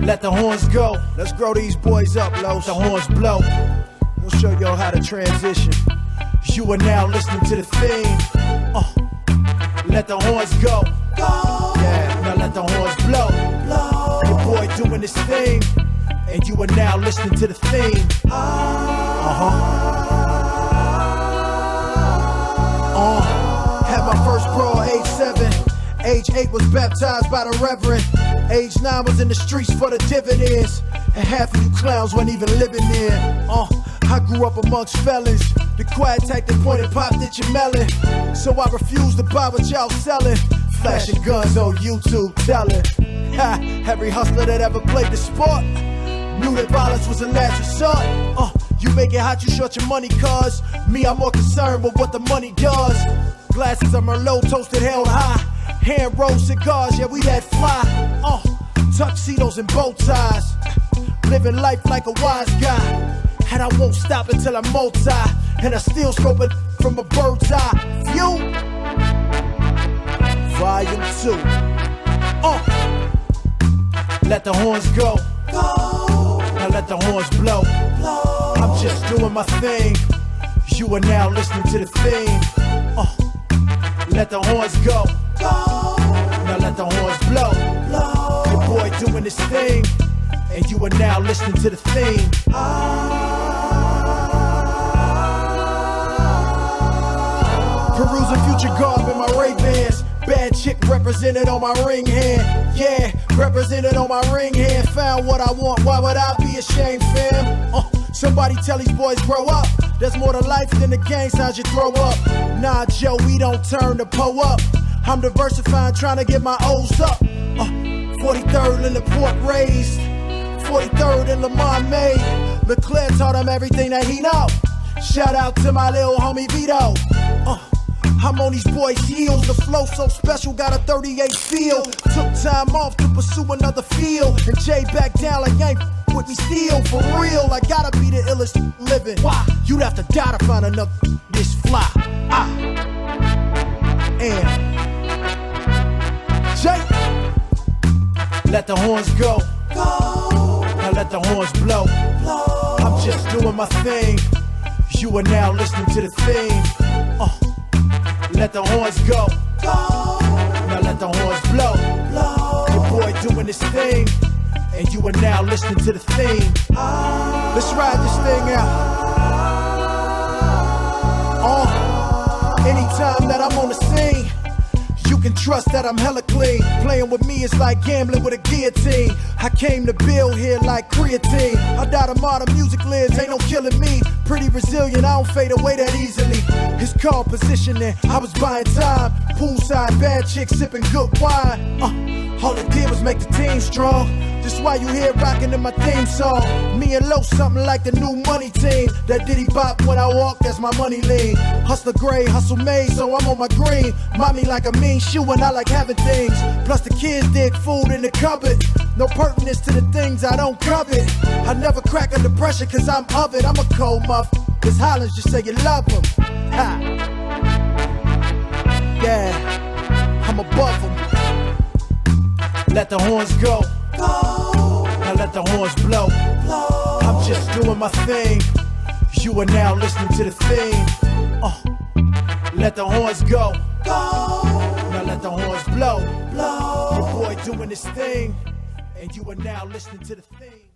Let the horns go. Let's grow these boys up, Los. The horns blow. We'll show y'all how to transition. You are now listening to the theme. Let the horns go. Yeah, now let the horns blow. Your boy doing this thing, and you are now listening to the theme. Had my first brawl age 7. Age 8 was baptized by the reverend. Age 9 was in the streets for the dividends. And half of you clowns weren't even living there. I grew up amongst felons. The quiet type that pointed popped at your melon. So I refused to buy what y'all selling. Flashing guns on YouTube telling. Every hustler that ever played the sport knew that violence was a last resort. You make it hot, you short your money, cuz me, I'm more concerned with what the money does. Glasses of Merlot toasted held high. Hand rolled cigars, yeah, we that fly. Tuxedos and bow ties. Living life like a wise guy. And I won't stop until I'm multi. And I still scope it from a bird's eye view. Volume 2. Let the horns go. Now let the horns blow. I'm just doing my thing. You are now listening to the theme. Let the horns go. Now let the horns blow. Your boy doing this thing, and you are now listening to the theme. Perusing future garb in my Ray-Bans. Bad chick represented on my ring hand. Yeah, represented on my ring hand. Found what I want, why would I be ashamed, fam? Somebody tell these boys grow up. There's more to life than the gang signs you throw up. Nah, Joe, we don't turn the po up. I'm diversifying, trying to get my O's up. 43rd in the port raised. 43rd in Lamont made. Leclerc taught him everything that he know. Shout out to my little homie Vito. I'm on these boys' heels. The flow so special, got a 38 feel. Took time off to pursue another field. And Jay back down like ain't with me still. For real, I gotta be the illest living. Why? You'd have to die to find another this fly. And Jay, let the horns go. Now let the horns blow. I'm just doing my thing. You are now listening to the theme. Let the horns go. Now let the horns blow. Your boy doing this thing, and you are now listening to the theme. Let's ride this thing out. Anytime that I'm on the scene, you can trust that I'm hella clean. Playing with me is like gambling with a guillotine. I came to build here like creatine. I died a martyr, music lives, ain't no killing me. Pretty resilient, I don't fade away that easily. It's called positioning, I was buying time. Poolside, bad chicks sipping good wine. All it did was make the team strong. That's why you hear rockin' in my theme song. Me and Lo, something like the new money team. That diddy bop when I walk, that's my money lean. Hustler gray, hustle made, so I'm on my green. Mommy like a mean shoe and I like having things. Plus the kids dig food in the cupboard. No pertinence to the things I don't covet. I never crack under pressure cause I'm of it. I'm a cold muff. This Hollands just say you love them. Ha. Yeah, I'm above them. Let the horns go. Now let the horns blow. I'm just doing my thing. You are now listening to the theme. Let the horns go. Now let the horns blow. Your boy doing this thing, and you are now listening to the theme.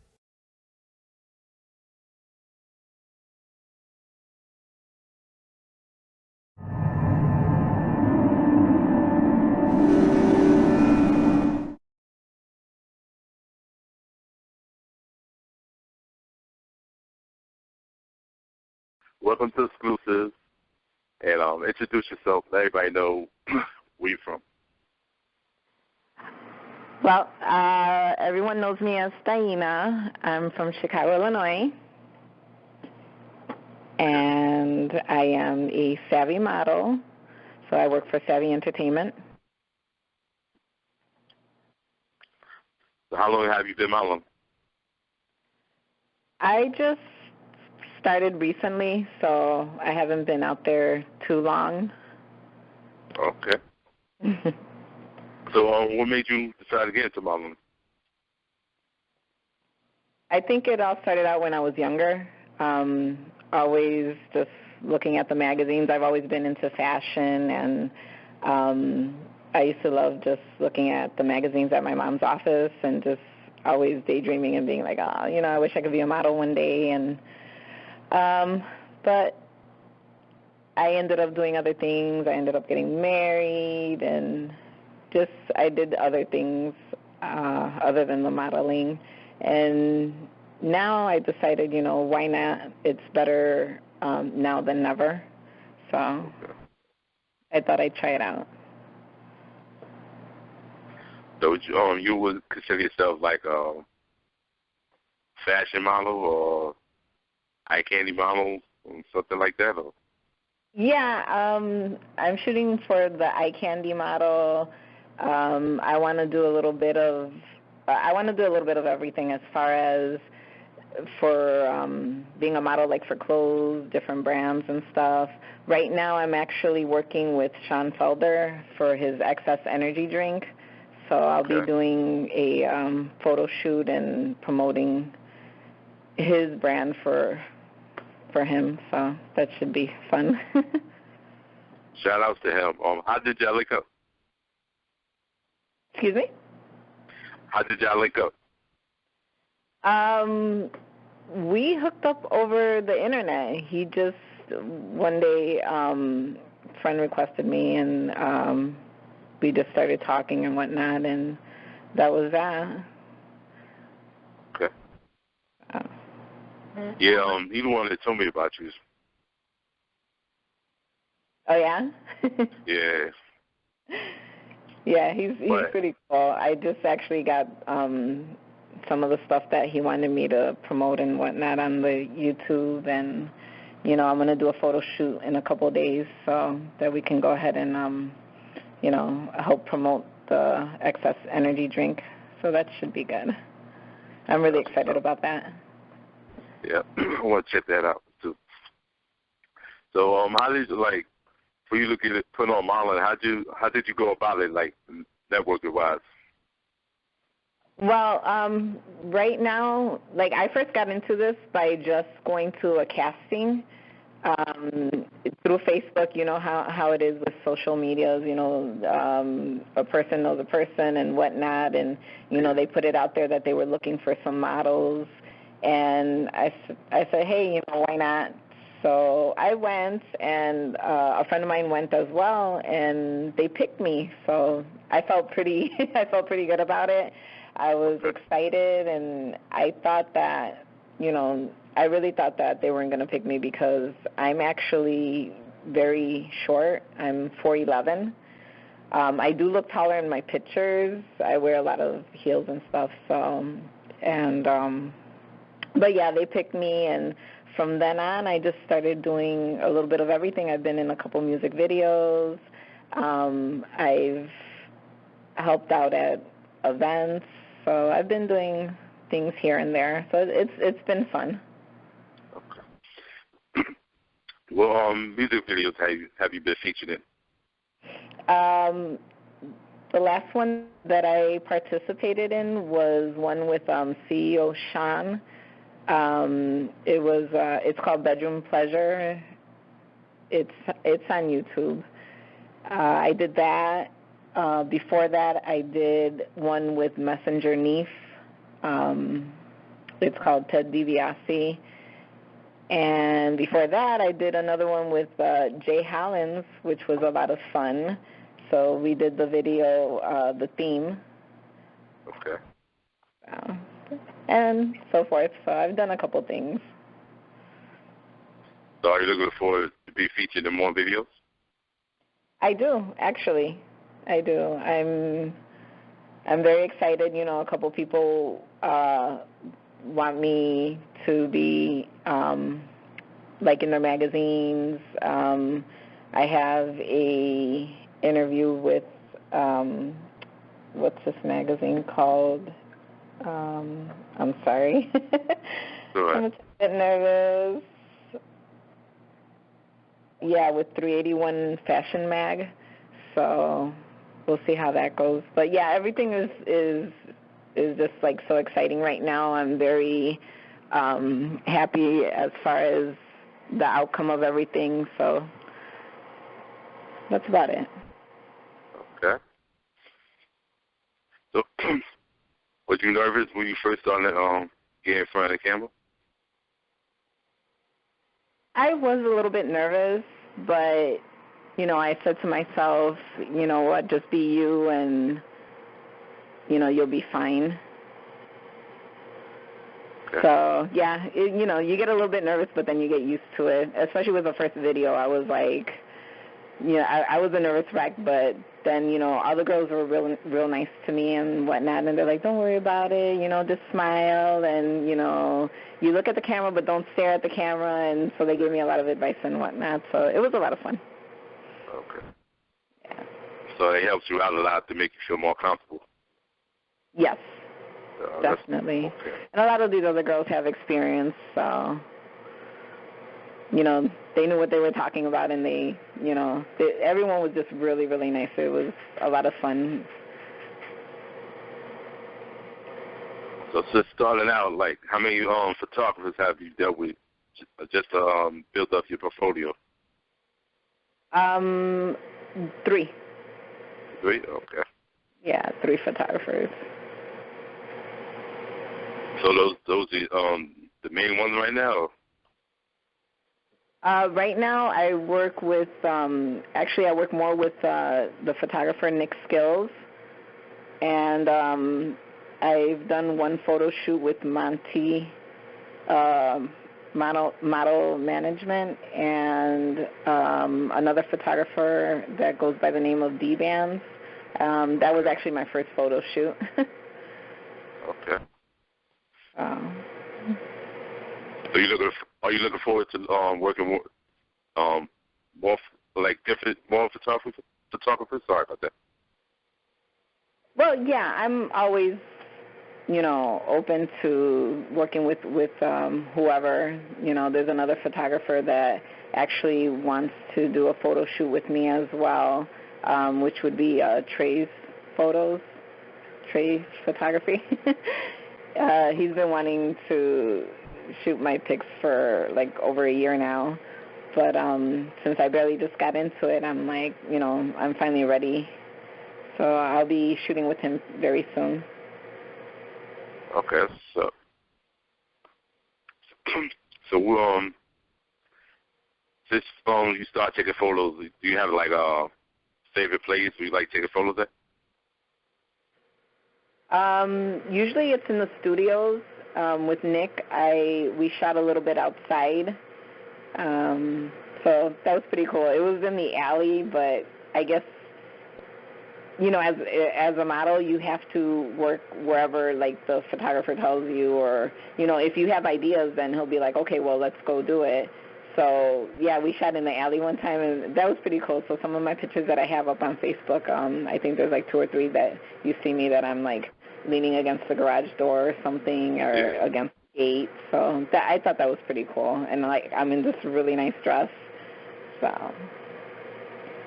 Welcome to Xclusives, and introduce yourself. Let everybody know where you're from. Well, everyone knows me as Taina. I'm from Chicago, Illinois, and I am a savvy model, so I work for Savvy Entertainment. So how long have you been modeling? I just started recently, so I haven't been out there too long. Okay. So what made you decide to get into modeling? I think it all started out when I was younger. Always just looking at the magazines. I've always been into fashion, and I used to love just looking at the magazines at my mom's office and just always daydreaming and being like, oh, you know, I wish I could be a model one day. And but I ended up doing other things. I ended up getting married, and just I did other things other than the modeling. And now I decided, you know, why not? It's better now than never. So I thought I'd try it out. So you would consider yourself like a fashion model or ICANDY model or something like that? Or? Yeah, I'm shooting for the ICANDY model. I want to do a little bit of everything as far as for being a model, like for clothes, different brands and stuff. Right now I'm actually working with Sean Felder for his Excess Energy drink. So I'll be doing a photo shoot and promoting his brand for him. So that should be fun. Shout outs to him. How did y'all link up? Excuse me? How did y'all link up? We hooked up over the internet. He just one day friend requested me, and we just started talking and whatnot, and that was that. Okay. Yeah, he's the one that told me about you. Oh yeah. Yeah. Yeah, he's pretty cool. I just actually got some of the stuff that he wanted me to promote and whatnot on the YouTube, and you know, I'm gonna do a photo shoot in a couple of days so that we can go ahead and you know, help promote the Excess Energy drink. So that should be good. I'm really excited about that. Yeah, I want to check that out too. So, how did you like for you looking at putting on modeling? How did you go about it, like networking wise? Well, right now, like I first got into this by just going to a casting through Facebook. You know how it is with social medias. You know, a person knows a person and whatnot, and you know they put it out there that they were looking for some models, and I said, hey, you know, why not? So I went, and a friend of mine went as well, and they picked me. So I felt pretty good about it. I was excited, and I thought that, you know, I really thought that they weren't going to pick me because I'm actually very short. I'm 4'11". I do look taller in my pictures. I wear a lot of heels and stuff. So, and but yeah, they picked me, and from then on, I just started doing a little bit of everything. I've been in a couple music videos. I've helped out at events. So I've been doing things here and there. So it's been fun. Okay. Well, music videos have you been featured in? The last one that I participated in was one with CEO Sean. It's called Bedroom Pleasure. It's on YouTube. I did that. Before that, I did one with Messenger Neef. It's called Ted DiBiase. And before that, I did another one with Jay Hollins, which was a lot of fun. So we did the video, the theme. Okay. And so forth. So I've done a couple things. So are you looking forward to be featured in more videos? I do, actually. I do. I'm very excited. You know, a couple people want me to be like in their magazines. I have a interview with what's this magazine called? I'm sorry. Right. I'm a bit nervous. Yeah, with 381 Fashion Mag. So we'll see how that goes. But yeah, everything is is just like so exciting right now. I'm very happy as far as the outcome of everything. So that's about it. Okay. So, was you nervous when you first started getting in front of the camera? I was a little bit nervous, but, you know, I said to myself, you know what, just be you and, you know, you'll be fine. Okay. So, yeah, you know, you get a little bit nervous, but then you get used to it. Especially with the first video, I was like, you know, I was a nervous wreck, but then, you know, all the girls were real nice to me and whatnot, and they're like, don't worry about it, you know, just smile, and, you know, you look at the camera, but don't stare at the camera, and so they gave me a lot of advice and whatnot, so it was a lot of fun. Okay. Yeah. So it helps you out a lot to make you feel more comfortable. Yes, definitely. Okay. And a lot of these other girls have experience, so, you know, they knew what they were talking about, and they, you know, everyone was just really, really nice. It was a lot of fun. So just starting out, like, how many photographers have you dealt with just to build up your portfolio? 3. 3? Okay. Yeah, 3 photographers. So those are the main ones right now? Right now, I work with, actually I work more with the photographer Xclusives, and I've done one photo shoot with Monty Model Management, and another photographer that goes by the name of D-Bands. That was actually my first photo shoot. Okay. So are you looking forward to working with more photographers? Sorry about that. Well, yeah, I'm always, you know, open to working with whoever. You know, there's another photographer that actually wants to do a photo shoot with me as well, which would be Trey's Photography. He's been wanting to shoot my pics for like over a year now, but since I barely just got into it, I'm like, you know, I'm finally ready, so I'll be shooting with him very soon. Okay, so since you start taking photos, do you have like a favorite place where you like taking photos at? Usually it's in the studios. With Nick, we shot a little bit outside, so that was pretty cool. It was in the alley, but I guess, you know, as a model, you have to work wherever, like, the photographer tells you, or, you know, if you have ideas, then he'll be like, okay, well, let's go do it. So, yeah, we shot in the alley one time, and that was pretty cool. So some of my pictures that I have up on Facebook, I think there's like 2 or 3 that you see me that I'm, like, leaning against the garage door or something, or against the gate. So I thought that was pretty cool. And, like, I'm in this really nice dress. So,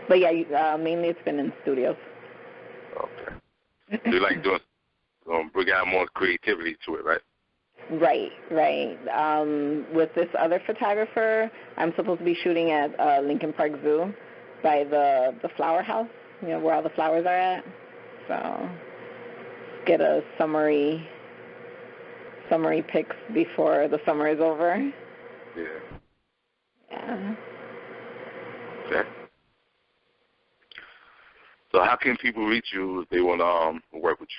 but, yeah, mainly it's been in studios. Okay. So you like doing, bring out more creativity to it, right? Right. With this other photographer, I'm supposed to be shooting at Lincoln Park Zoo by the flower house, you know, where all the flowers are at. So get a summary pics before the summer is over. Yeah. Yeah. Okay. So how can people reach you if they want to work with you?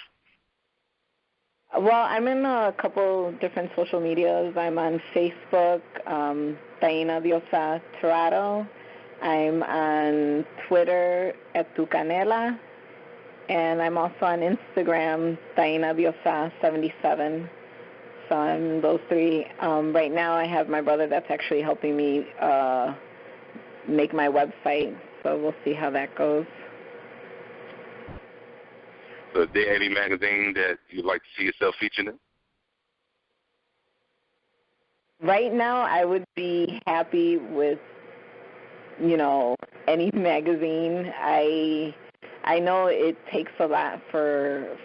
Well, I'm in a couple different social medias. I'm on Facebook, Taina Diosa Torado. I'm on Twitter at Tu Canela. And I'm also on Instagram, Taina Diosa 77. So I'm those 3. Right now I have my brother that's actually helping me make my website. So we'll see how that goes. So is there any magazine that you'd like to see yourself featured in? Right now, I would be happy with, you know, any magazine. I know it takes a lot for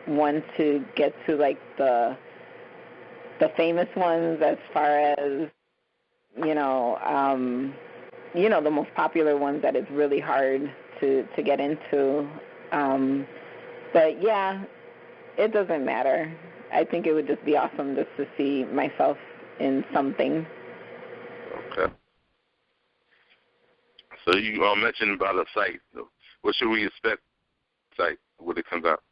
one to get to like the famous ones, as far as the most popular ones that it's really hard to get into. But yeah, it doesn't matter. I think it would just be awesome just to see myself in something. Okay. So you mentioned about a site. What should we expect site when it comes out?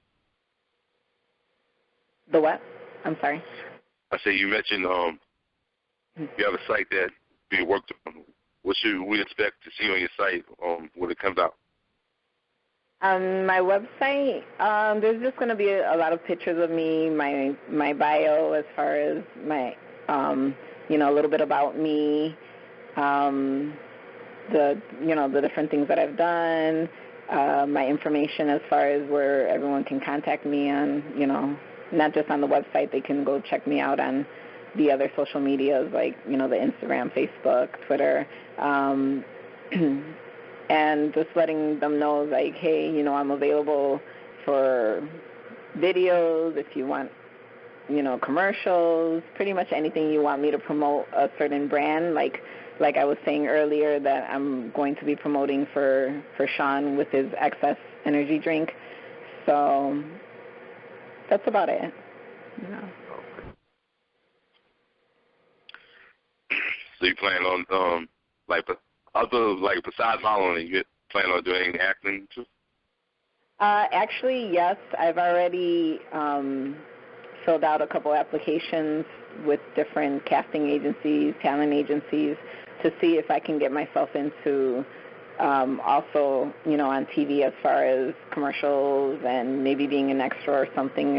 The what? I'm sorry. I say you mentioned you have a site that being worked on. What should we expect to see on your site when it comes out? On my website, there's just going to be a lot of pictures of me, my bio, as far as my, a little bit about me, the different things that I've done, my information as far as where everyone can contact me on, not just on the website. They can go check me out on the other social medias, like, the Instagram, Facebook, Twitter, and just letting them know, like, hey, I'm available for videos if you want, commercials, pretty much anything you want me to promote a certain brand, like I was saying earlier that I'm going to be promoting for Sean with his Excess energy drink. So that's about it. Okay. So you plan on besides modeling, you plan on doing any acting too? Actually, yes. I've already filled out a couple applications with different casting agencies, talent agencies, to see if I can get myself into also, on TV as far as commercials and maybe being an extra or something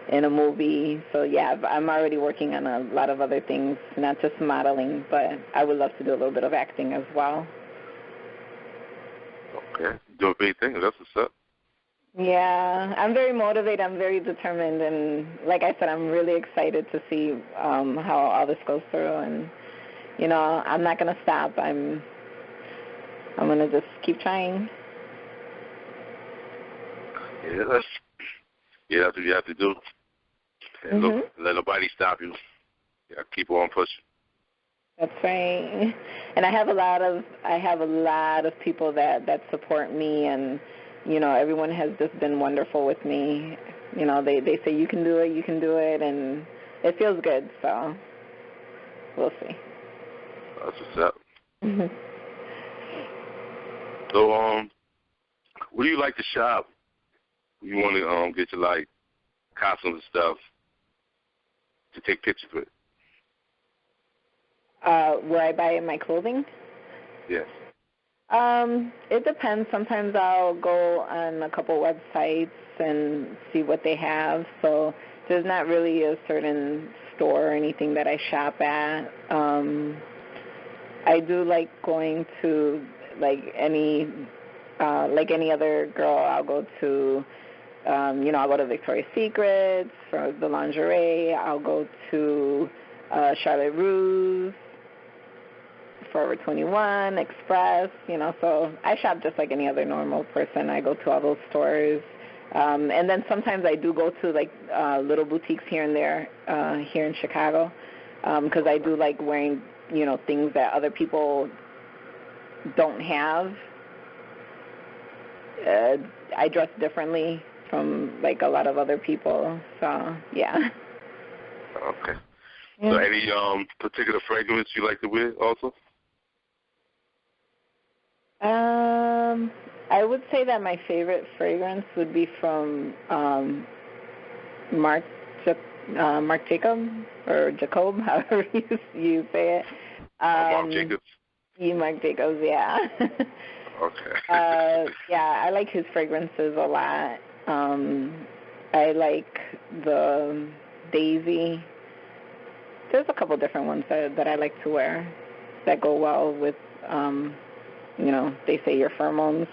in a movie. So, yeah, I'm already working on a lot of other things, not just modeling, but I would love to do a little bit of acting as well. Okay. Doing big things. That's what's up. Yeah, I'm very motivated. I'm very determined. And like I said, I'm really excited to see how all this goes through. And, I'm not going to stop. I'm going to just keep trying. Yeah, that's what you have to do. And look, let nobody stop you. Yeah, keep on pushing. That's right. And I have a lot of people that support me, and everyone has just been wonderful with me. They say you can do it, and it feels good. So we'll see. That's what's up. So where do you like to shop? You want to get your costumes and stuff to take pictures with? Where I buy my clothing? Yes. It depends. Sometimes I'll go on a couple websites and see what they have. So there's not really a certain store or anything that I shop at. I do like going to any other girl. I'll go to I'll go to Victoria's Secrets for the lingerie. I'll go to Charlotte Russe, Forever 21, Express, so I shop just like any other normal person. I go to all those stores. And then sometimes I do go to little boutiques here and there here in Chicago, because I do like wearing, things that other people don't have. I dress differently from a lot of other people, so yeah. Okay. So any particular fragrance you like to wear also? I would say that my favorite fragrance would be from Marc Jacob, or Jacob, however you say it. Marc Jacobs. Marc Jacobs, yeah. Okay. Yeah, I like his fragrances a lot. I like the Daisy. There's a couple different ones that I like to wear that go well with, they say your pheromones.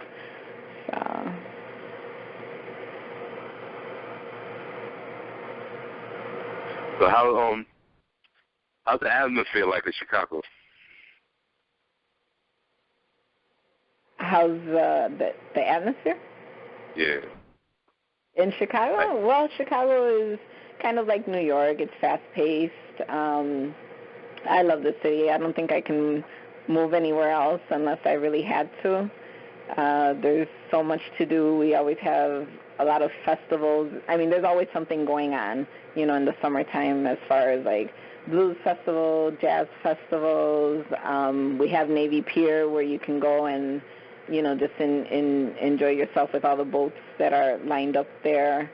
So how's the atmosphere like in Chicago? How's the atmosphere? Yeah. In Chicago? Well, Chicago is kind of like New York. It's fast-paced. I love the city. I don't think I can move anywhere else unless I really had to. There's so much to do. We always have a lot of festivals. I mean, there's always something going on, you know, in the summertime as far as, like, blues festival, jazz festivals. We have Navy Pier where you can go and, you know, just enjoy yourself with all the boats that are lined up there.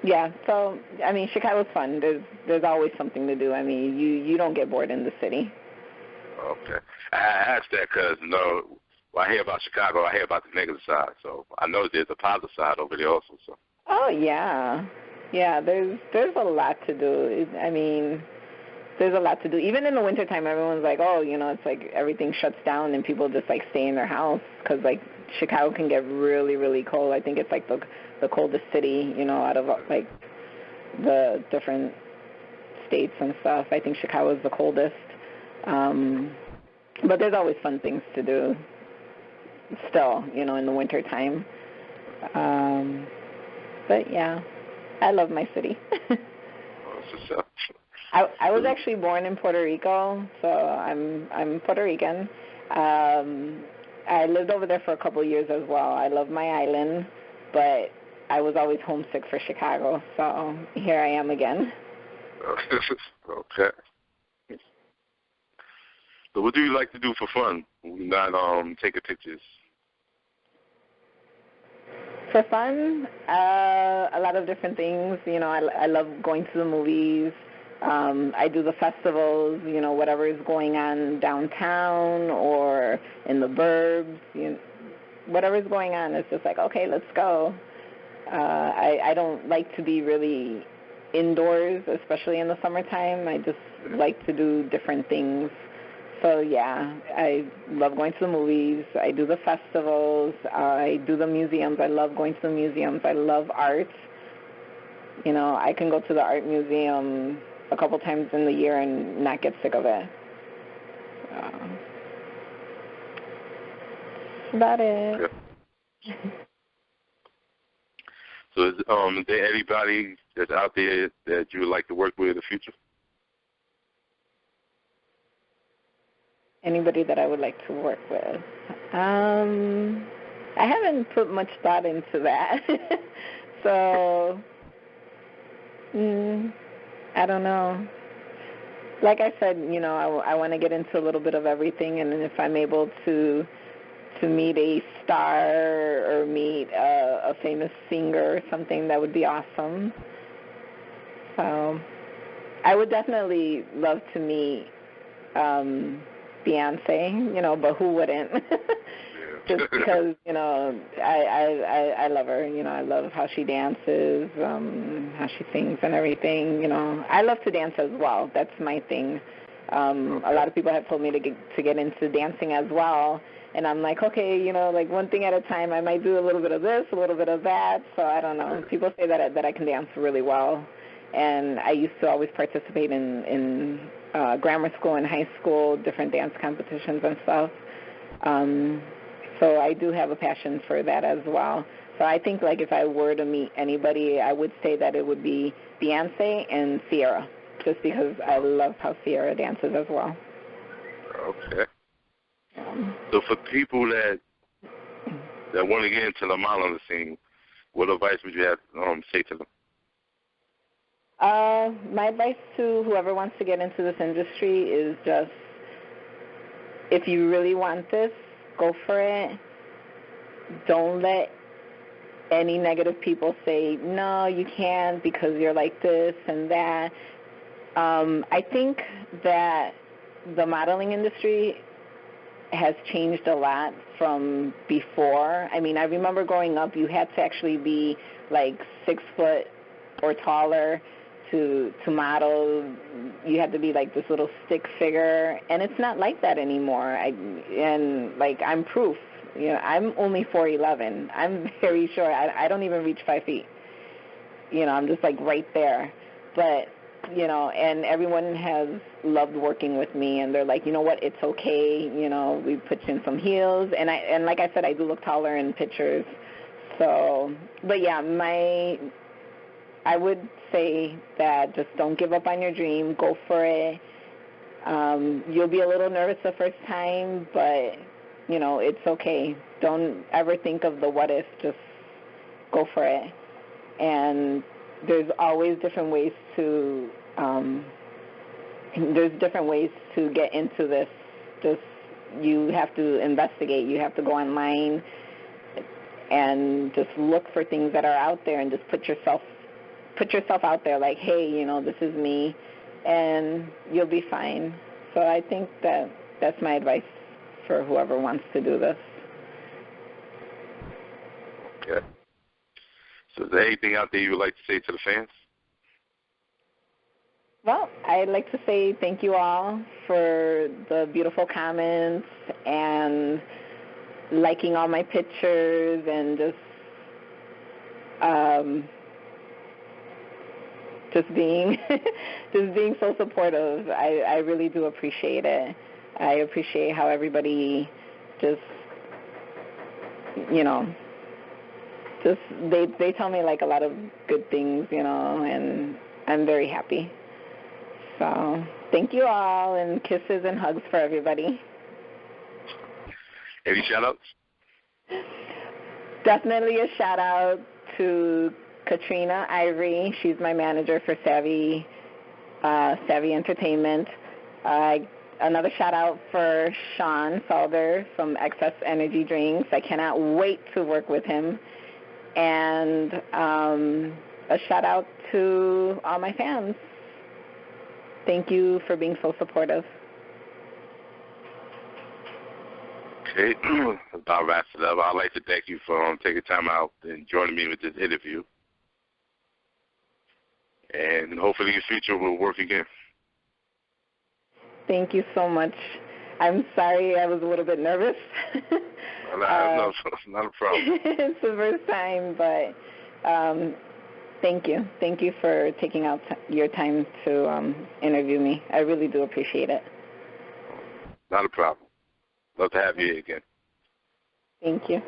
Yeah, so, I mean, Chicago's fun. There's always something to do. I mean, you don't get bored in the city. Okay. I asked that because, you know, when I hear about Chicago, I hear about the negative side. So I know there's a positive side over there also. So. Oh, yeah. Yeah, there's a lot to do. I mean, there's a lot to do. Even in the wintertime, everyone's like, oh, you know, it's like everything shuts down and people just, like, stay in their house because, like, Chicago can get really, really cold. I think it's, like, the coldest city, you know, out of, like, the different states and stuff. I think Chicago is the coldest. But there's always fun things to do still, you know, in the wintertime. But, yeah, I love my city. I was actually born in Puerto Rico, so I'm Puerto Rican. I lived over there for a couple of years as well. I love my island, but I was always homesick for Chicago, so here I am again. Okay. So what do you like to do for fun when you're not taking pictures? For fun, a lot of different things. You know, I love going to the movies. I do the festivals, you know, whatever is going on downtown or in the burbs. You know, whatever is going on, it's just like, okay, let's go. I don't like to be really indoors, especially in the summertime. I just like to do different things. So, yeah, I love going to the movies. I do the festivals. I do the museums. I love going to the museums. I love art. You know, I can go to the art museum a couple times in the year and not get sick of it. That's about it. Okay. So is there anybody that's out there that you would like to work with in the future? Anybody that I would like to work with? I haven't put much thought into that. So, I don't know. Like I said, you know, I want to get into a little bit of everything, and if I'm able to meet a star or meet a famous singer or something, that would be awesome. So, I would definitely love to meet Beyonce, you know, but who wouldn't? Just because, you know, I love her. You know, I love how she dances, how she sings and everything. You know, I love to dance as well. That's my thing. A lot of people have told me to get into dancing as well, and I'm like, okay, you know, like one thing at a time. I might do a little bit of this, a little bit of that. So I don't know. People say that I can dance really well, and I used to always participate in grammar school and high school, different dance competitions and stuff. So I do have a passion for that as well. So I think, like, if I were to meet anybody, I would say that it would be Beyonce and Sierra, just because I love how Sierra dances as well. Okay. So for people that want to get into the modeling scene, what advice would you have say to them? My advice to whoever wants to get into this industry is just, if you really want this, go for it. Don't let any negative people say, no, you can't because you're like this and that. I think that the modeling industry has changed a lot from before. I mean, I remember growing up, you had to actually be like 6 foot or taller to model. You had to be like this little stick figure, and it's not like that anymore. I'm proof. You know, I'm only 4'11". I'm very short. I don't even reach 5 feet. You know, I'm just like right there. But you know, and everyone has loved working with me, and they're like, you know what, it's okay, you know, we put in some heels, and like I said, I do look taller in pictures. So, but yeah, I would say that just don't give up on your dream. Go for it. You'll be a little nervous the first time, but, you know, it's okay. Don't ever think of the what if. Just go for it. And there's always different ways to get into this. Just you have to investigate. You have to go online and just look for things that are out there, and just put yourself out there, like, hey, you know, this is me, and you'll be fine. So I think that's my advice for whoever wants to do this. Okay. So is there anything out there you would like to say to the fans? Well, I'd like to say thank you all for the beautiful comments and liking all my pictures, and just being so supportive. I really do appreciate it. I appreciate how everybody just, you know, just they tell me like a lot of good things, you know, and I'm very happy. So thank you all, and kisses and hugs for everybody. Any shout-outs? Definitely a shout-out to Katrina Ivory. She's my manager for Savvy Entertainment. Another shout-out for Sean Salder from Excess Energy Drinks. I cannot wait to work with him. And a shout-out to all my fans. Thank you for being so supportive. Okay, about wraps it up. I'd like to thank you for taking time out and joining me with this interview. And hopefully in the future we'll work again. Thank you so much. I'm sorry I was a little bit nervous. No, not a problem. It's the first time, but thank you. Thank you for taking out your time to interview me. I really do appreciate it. Not a problem. Love to have you here again. Thank you.